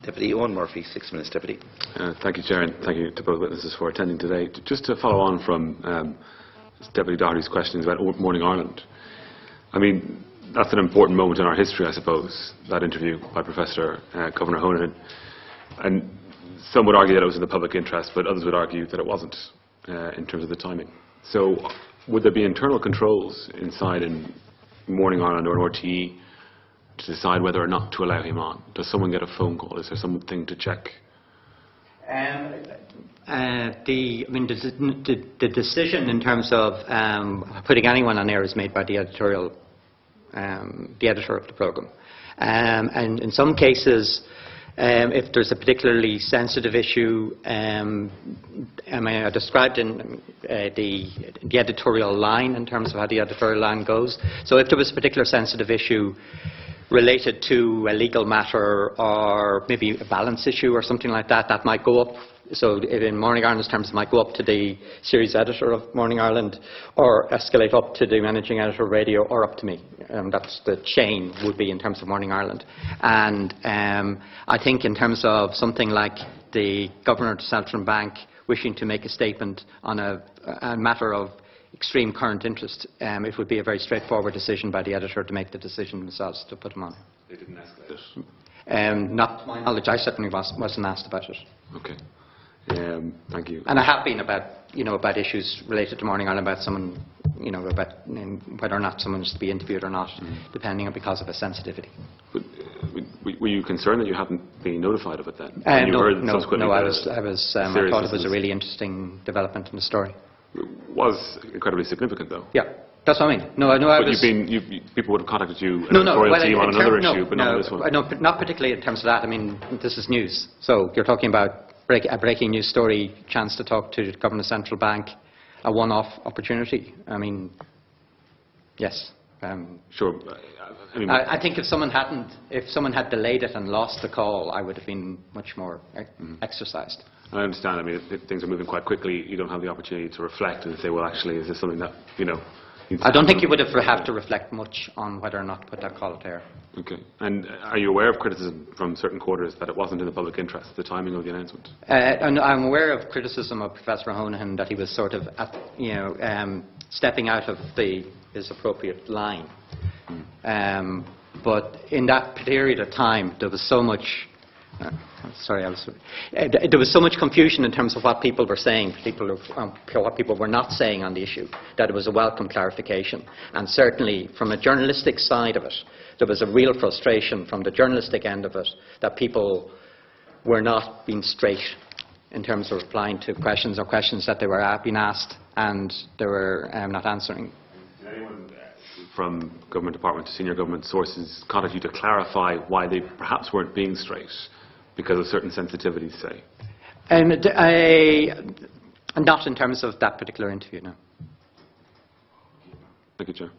Deputy Owen Murphy, 6 minutes, Deputy. Thank you, Chair, and thank you to both witnesses for attending today. Just to follow on from Deputy Doherty's questions about Morning Ireland. I mean, that's an important moment in our history, I suppose, that interview by Professor Governor Honohan. And some would argue that it was in the public interest, but others would argue that it wasn't in terms of the timing. So would there be internal controls inside in Morning Ireland or in RTE to decide whether or not to allow him on? Does someone get a phone call? Is there something to check? The decision in terms of putting anyone on air is made by the editor of the programme. And in some cases, if there's a particularly sensitive issue, I described in the editorial line in terms of how the editorial line goes. So if there was a particular sensitive issue related to a legal matter or maybe a balance issue or something like that, that might go up. So in Morning Ireland's terms, it might go up to the series editor of Morning Ireland or escalate up to the managing editor of radio or up to me. That's the chain would be in terms of Morning Ireland. And I think in terms of something like the Governor of the Central Bank wishing to make a statement on a matter of extreme current interest, it would be a very straightforward decision by the editor to make the decision themselves to put him on. They didn't escalate it? Not to my knowledge. I certainly wasn't asked about it. Okay. Thank you. And I have been about issues related to Morning Ireland, about someone, about whether or not someone is to be interviewed or not, depending on because of a sensitivity. But, were you concerned that you hadn't been notified of it then? I thought it was a really interesting development in the story. It was incredibly significant, though. Yeah, that's what I mean. People would have contacted you, an editorial team, on another issue, but not on this one. No, not particularly in terms of that. I mean, this is news. So you're talking about a breaking news story, chance to talk to the Governor of the Central Bank, a one-off opportunity. I mean, yes. Sure. I think if someone had delayed it and lost the call, I would have been much more exercised. I understand. I mean, if things are moving quite quickly, you don't have the opportunity to reflect and say, well, actually, is this something that, I don't think you would have to reflect much on whether or not to put that call to air. Okay. And are you aware of criticism from certain quarters that it wasn't in the public interest, the timing of the announcement? And I'm aware of criticism of Professor Honohan that he was sort of, stepping out of his appropriate line. But in that period of time, there was so much. There was so much confusion in terms of what people were saying, what people were not saying on the issue, that it was a welcome clarification. And certainly, from a journalistic side of it, there was a real frustration from the journalistic end of it that people were not being straight in terms of replying to questions or questions that they were being asked and they were not answering. Did anyone from government departments, senior government sources, contact you to clarify why they perhaps weren't being straight? Because of certain sensitivities, say? Not in terms of that particular interview, no. Thank you, Chair.